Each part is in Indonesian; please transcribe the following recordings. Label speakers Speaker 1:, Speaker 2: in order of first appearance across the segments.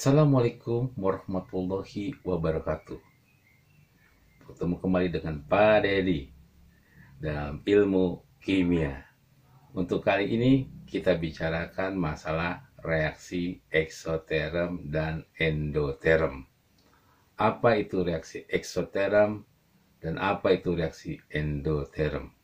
Speaker 1: Assalamualaikum warahmatullahi wabarakatuh. Bertemu kembali dengan Pak Dedi dalam ilmu kimia. Untuk kali ini kita bicarakan masalah reaksi eksoterm dan endoterm. Apa itu reaksi eksoterm dan apa itu reaksi endoterm?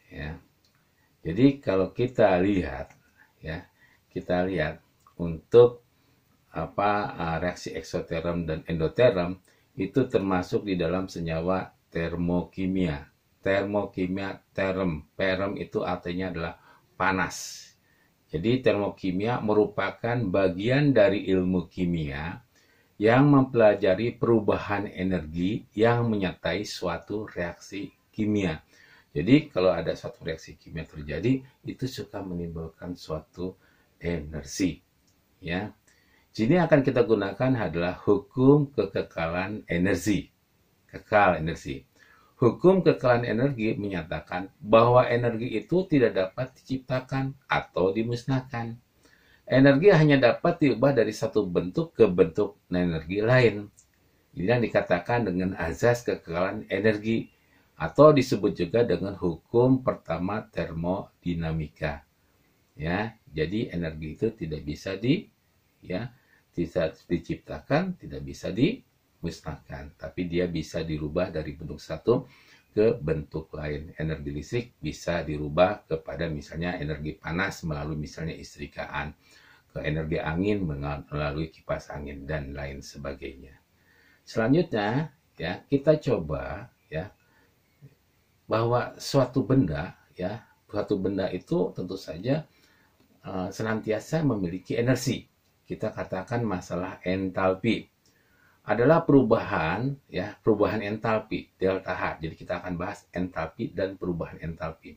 Speaker 1: Ya. Jadi kalau kita lihat untuk reaksi eksoterm dan endoterm itu termasuk di dalam senyawa termokimia. Term itu artinya adalah panas. Jadi termokimia merupakan bagian dari ilmu kimia yang mempelajari perubahan energi yang menyertai suatu reaksi kimia. Jadi kalau ada suatu reaksi kimia terjadi, itu suka menimbulkan suatu energi. Ya, sini akan kita gunakan adalah hukum kekekalan energi. Kekal energi. Hukum kekekalan energi menyatakan bahwa energi itu tidak dapat diciptakan atau dimusnahkan. Energi hanya dapat diubah dari satu bentuk ke bentuk energi lain. Ini yang dikatakan dengan azas kekekalan energi atau disebut juga dengan hukum pertama termodinamika. Ya, jadi energi itu tidak bisa diciptakan, tidak bisa dimusnahkan, tapi dia bisa dirubah dari bentuk satu ke bentuk lain. Energi listrik bisa dirubah kepada misalnya energi panas melalui misalnya istrikaan, ke energi angin melalui kipas angin dan lain sebagainya. Selanjutnya ya, kita coba ya bahwa suatu benda itu tentu saja senantiasa memiliki energi. Kita katakan masalah entalpi adalah perubahan entalpi delta H. Jadi kita akan bahas entalpi dan perubahan entalpi.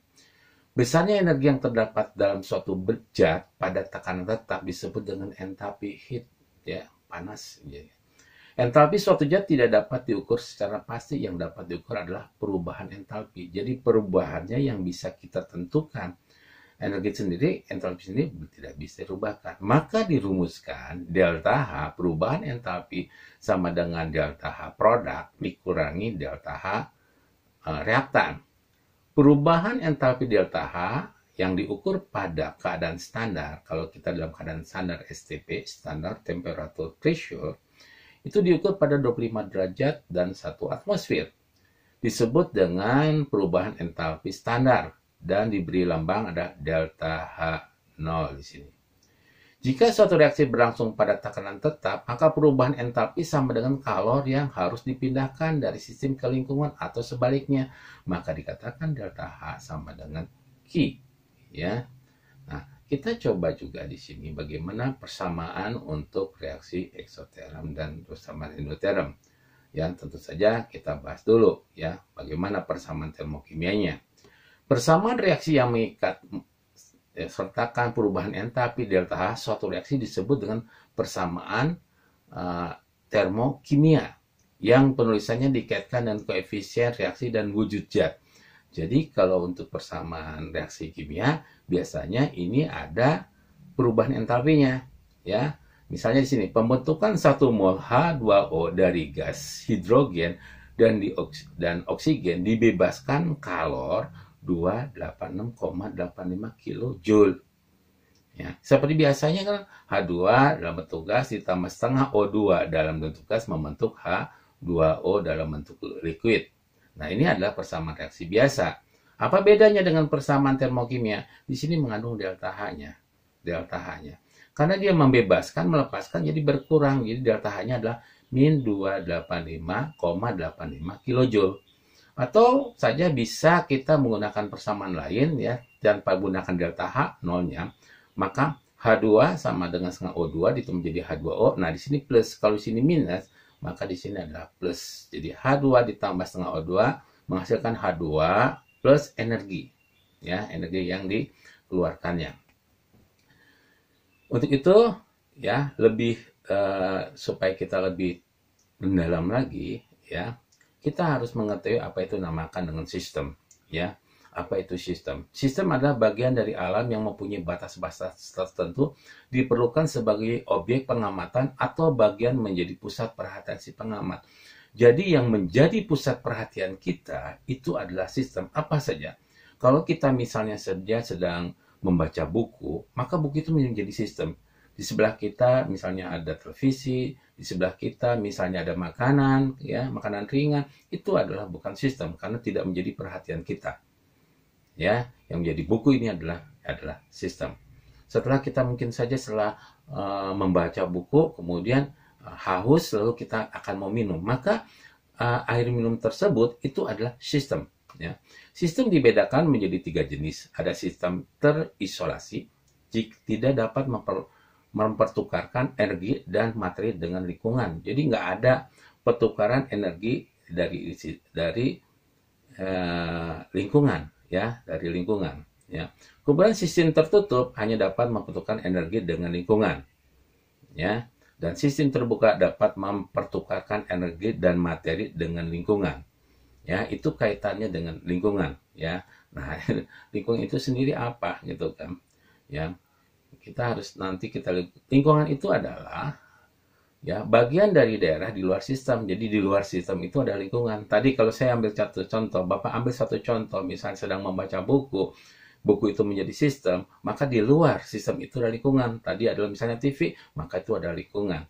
Speaker 1: Besarnya energi yang terdapat dalam suatu zat pada tekanan tetap disebut dengan entalpi heat, ya, panas. Entalpi suatu zat tidak dapat diukur secara pasti. Yang dapat diukur adalah perubahan entalpi. Jadi perubahannya yang bisa kita tentukan. Energi sendiri, entalpi sendiri tidak bisa dirubahkan. Maka dirumuskan delta H, perubahan entalpi sama dengan delta H produk dikurangi delta H reaktan. Perubahan entalpi delta H yang diukur pada keadaan standar, kalau kita dalam keadaan standar STP, standar temperature pressure, itu diukur pada 25 derajat dan 1 atmosfer. Disebut dengan perubahan entalpi standar. Dan diberi lambang ada delta H0 di sini. Jika suatu reaksi berlangsung pada tekanan tetap, maka perubahan entalpi sama dengan kalor yang harus dipindahkan dari sistem ke lingkungan atau sebaliknya. Maka dikatakan delta H sama dengan Q. Ya. Nah, kita coba juga di sini bagaimana persamaan untuk reaksi eksoterm dan persamaan endoterm. Ya, tentu saja kita bahas dulu ya, bagaimana persamaan termokimianya. Persamaan reaksi yang mengikat sertakan perubahan entalpi delta H, suatu reaksi disebut dengan persamaan termokimia yang penulisannya dikaitkan dengan koefisien reaksi dan wujud zat. Jadi kalau untuk persamaan reaksi kimia biasanya ini ada perubahan entalpinya, ya. Misalnya di sini pembentukan 1 mol H2O dari gas hidrogen dan oksigen dibebaskan kalor 286,85 kilojoule. Ya, seperti biasanya kan H2 dalam bentuk gas ditambah setengah O2 dalam bentuk gas membentuk H2O dalam bentuk liquid. Nah, ini adalah persamaan reaksi biasa. Apa bedanya dengan persamaan termokimia? Di sini mengandung delta H-nya. Karena dia membebaskan, melepaskan jadi berkurang. Jadi delta H-nya adalah min 285,85 kilojoule. Atau saja bisa kita menggunakan persamaan lain ya, tanpa gunakan delta H 0-nya, maka H2 sama dengan setengah O2 itu menjadi H2O. Nah, di sini plus, kalau di sini minus, maka di sini adalah plus. Jadi H2 ditambah setengah O2 menghasilkan H2 plus energi. Ya, energi yang dikeluarkannya. Untuk itu ya, lebih supaya kita lebih mendalam lagi ya, kita harus mengetahui apa itu namakan dengan sistem ya. Apa itu sistem? Sistem adalah bagian dari alam yang mempunyai batas-batas tertentu, diperlukan sebagai objek pengamatan atau bagian menjadi pusat perhatian si pengamat. Jadi yang menjadi pusat perhatian kita itu adalah sistem apa saja. Kalau kita misalnya saja sedang membaca buku, maka buku itu menjadi sistem. Di sebelah kita misalnya ada televisi, di sebelah kita misalnya ada makanan, ya, makanan ringan, itu adalah bukan sistem karena tidak menjadi perhatian kita. Ya, yang menjadi buku ini adalah sistem. Setelah kita mungkin saja setelah membaca buku, kemudian haus, lalu kita akan mau minum, maka air minum tersebut itu adalah sistem. Ya. Sistem dibedakan menjadi 3 jenis. Ada sistem terisolasi, jika tidak dapat mempertukarkan energi dan materi dengan lingkungan. Jadi nggak ada pertukaran energi dari lingkungan, ya, dari lingkungan. Ya. Kemudian sistem tertutup hanya dapat mempertukarkan energi dengan lingkungan, ya. Dan sistem terbuka dapat mempertukarkan energi dan materi dengan lingkungan. Ya, itu kaitannya dengan lingkungan, ya. Nah, lingkungan itu sendiri apa gitu kan? Ya. Kita harus lingkungan itu adalah ya bagian dari daerah di luar sistem. Jadi di luar sistem itu ada lingkungan. Tadi kalau saya ambil satu contoh, Bapak ambil satu contoh, misalnya sedang membaca buku itu menjadi sistem, maka di luar sistem itu ada lingkungan. Tadi adalah misalnya TV, maka itu ada lingkungan.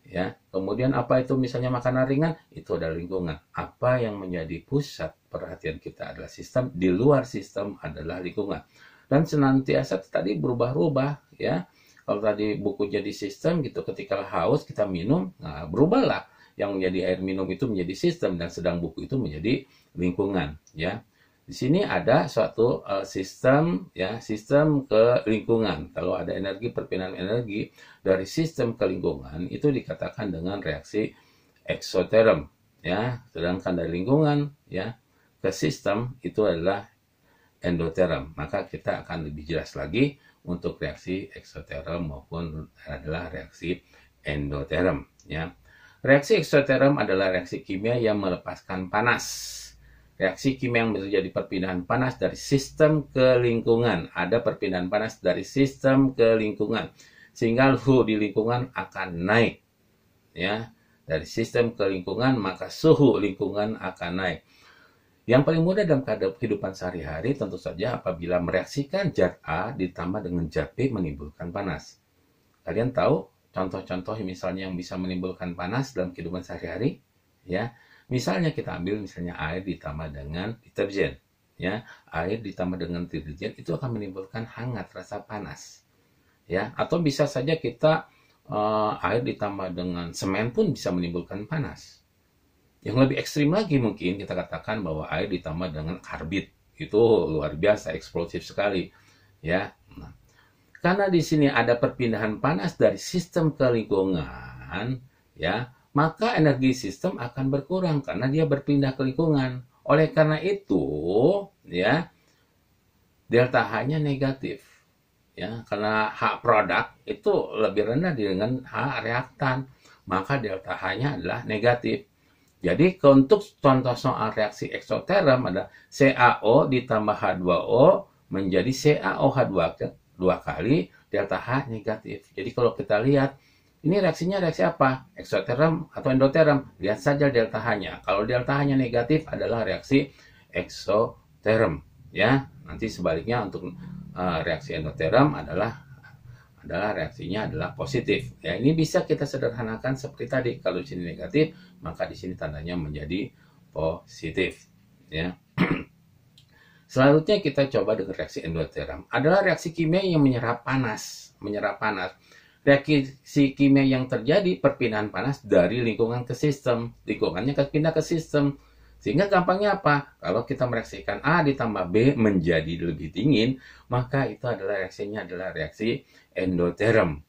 Speaker 1: Ya, kemudian apa itu misalnya makanan ringan, itu ada lingkungan. Apa yang menjadi pusat perhatian kita adalah sistem, di luar sistem adalah lingkungan. Dan senantiasa tadi berubah-ubah, ya. Kalau tadi buku jadi sistem gitu, ketika haus kita minum, nah berubahlah. Yang menjadi air minum itu menjadi sistem dan sedang buku itu menjadi lingkungan, ya. Di sini ada suatu sistem, ya, sistem ke lingkungan. Kalau ada energi, perpindahan energi dari sistem ke lingkungan itu dikatakan dengan reaksi eksoterm, ya. Sedangkan dari lingkungan, ya, ke sistem itu adalah endoterm. Maka kita akan lebih jelas lagi untuk reaksi eksoterm maupun adalah reaksi endoterm, ya. Reaksi eksoterm adalah reaksi kimia yang melepaskan panas. Reaksi kimia yang terjadi perpindahan panas dari sistem ke lingkungan. Ada perpindahan panas dari sistem ke lingkungan. Sehingga suhu di lingkungan akan naik, ya. Dari sistem ke lingkungan, maka suhu lingkungan akan naik. Yang paling mudah dalam kehidupan sehari-hari tentu saja apabila mereaksikan zat A ditambah dengan zat B menimbulkan panas. Kalian tahu contoh-contoh misalnya yang bisa menimbulkan panas dalam kehidupan sehari-hari? Ya, misalnya kita ambil misalnya air ditambah dengan deterjen. Ya, air ditambah dengan deterjen itu akan menimbulkan hangat, rasa panas. Ya, atau bisa saja kita air ditambah dengan semen pun bisa menimbulkan panas. Yang lebih ekstrim lagi mungkin kita katakan bahwa air ditambah dengan karbit. Itu luar biasa, eksplosif sekali. Ya. Nah, karena di sini ada perpindahan panas dari sistem ke lingkungan, ya, maka energi sistem akan berkurang karena dia berpindah ke lingkungan. Oleh karena itu, ya, delta H-nya negatif. Ya, karena H produk itu lebih rendah dengan H reaktan, maka delta H-nya adalah negatif. Jadi untuk contoh soal reaksi eksoterm ada CaO ditambah H2O menjadi CaOH 2 kali, delta H negatif. Jadi kalau kita lihat, ini reaksinya reaksi apa? Eksoterm atau endoterm? Lihat saja delta H-nya. Kalau delta H-nya negatif adalah reaksi eksoterm. Ya, nanti sebaliknya untuk reaksi endoterm adalah reaksinya adalah positif. Ya, ini bisa kita sederhanakan seperti tadi. Kalau di sini negatif, maka di sini tandanya menjadi positif. Ya. Selanjutnya kita coba dengan reaksi endoterm. Adalah reaksi kimia yang menyerap panas. Reaksi kimia yang terjadi perpindahan panas dari lingkungan ke sistem. Lingkungannya pindah ke sistem. Sehingga gampangnya apa? Kalau kita mereaksikan A ditambah B menjadi lebih dingin, maka itu adalah reaksinya adalah reaksi endoterm.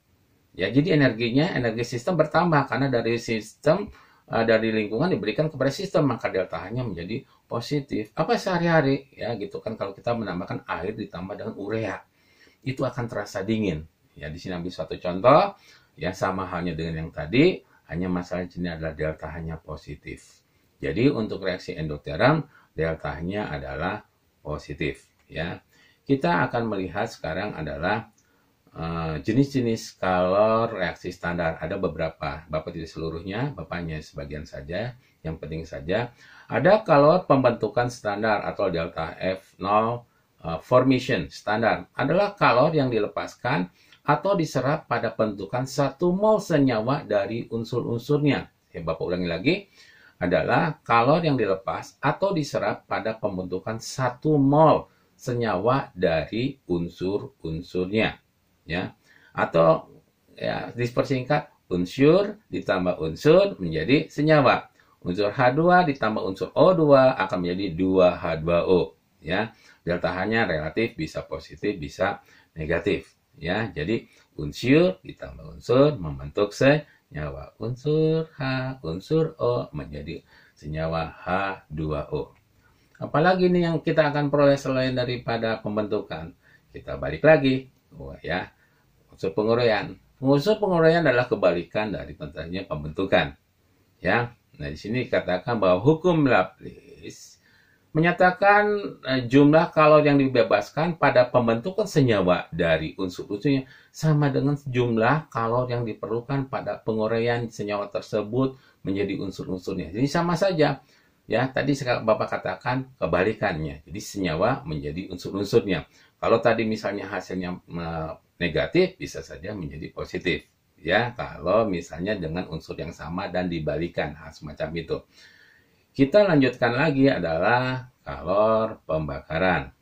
Speaker 1: Ya, jadi energi sistem bertambah karena dari sistem dari lingkungan diberikan kepada sistem, maka delta H-nya menjadi positif. Apa sehari-hari? Ya, gitu kan kalau kita menambahkan air ditambah dengan urea, itu akan terasa dingin. Ya, di sini ambil suatu contoh, ya sama halnya dengan yang tadi, hanya masalah di sini adalah delta H-nya positif. Jadi untuk reaksi endoterm, delta H-nya adalah positif ya. Kita akan melihat sekarang adalah jenis-jenis kalor reaksi standar. Ada beberapa, Bapak tidak seluruhnya, Bapak hanya sebagian saja, yang penting saja. Ada kalor pembentukan standar atau delta F0 formation standar. Adalah kalor yang dilepaskan atau diserap pada pembentukan 1 mol senyawa dari unsur-unsurnya. Ya, Bapak ulangi lagi. Adalah kalor yang dilepas atau diserap pada pembentukan 1 mol senyawa dari unsur-unsurnya. Ya, atau ya dipersingkat unsur ditambah unsur menjadi senyawa. Unsur H2 ditambah unsur O2 akan menjadi 2H2O ya. Delta H-nya relatif, bisa positif, bisa negatif ya. Jadi unsur ditambah unsur membentuk senyawa. Unsur H, unsur O menjadi senyawa H2O. Apalagi nih yang kita akan peroleh selain daripada pembentukan. Kita balik lagi ya. Unsur penguraian. Unsur penguraian adalah kebalikan dari tentunya pembentukan. Ya. Nah, di sini dikatakan bahwa hukum Laplace menyatakan jumlah kalor yang dibebaskan pada pembentukan senyawa dari unsur-unsurnya sama dengan jumlah kalor yang diperlukan pada penguraian senyawa tersebut menjadi unsur-unsurnya. Jadi sama saja. Ya, tadi Bapak katakan kebalikannya. Jadi senyawa menjadi unsur-unsurnya. Kalau tadi misalnya hasilnya negatif, bisa saja menjadi positif. Ya, kalau misalnya dengan unsur yang sama dan dibalikan, semacam itu. Kita lanjutkan lagi adalah kalor pembakaran.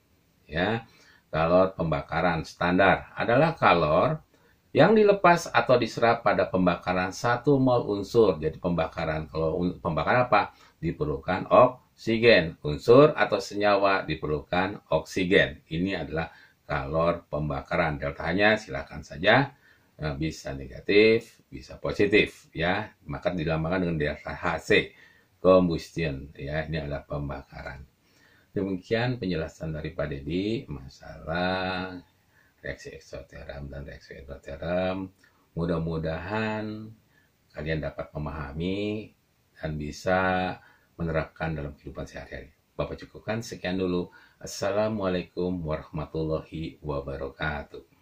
Speaker 1: Ya, kalor pembakaran standar adalah kalor yang dilepas atau diserap pada pembakaran 1 mol unsur. Jadi pembakaran, kalau pembakaran apa? Diperlukan oksigen. Unsur atau senyawa diperlukan oksigen. Ini adalah kalor pembakaran. Delta-nya silakan saja, bisa negatif, bisa positif ya. Maka dilambangkan dengan delta HC, combustion ya. Ini adalah pembakaran. Demikian penjelasan dari Pak Dedi masalah reaksi eksoterm dan reaksi endoterm. Mudah-mudahan kalian dapat memahami dan bisa menerapkan dalam kehidupan sehari-hari. Bapak cukupkan sekian dulu. Assalamualaikum warahmatullahi wabarakatuh.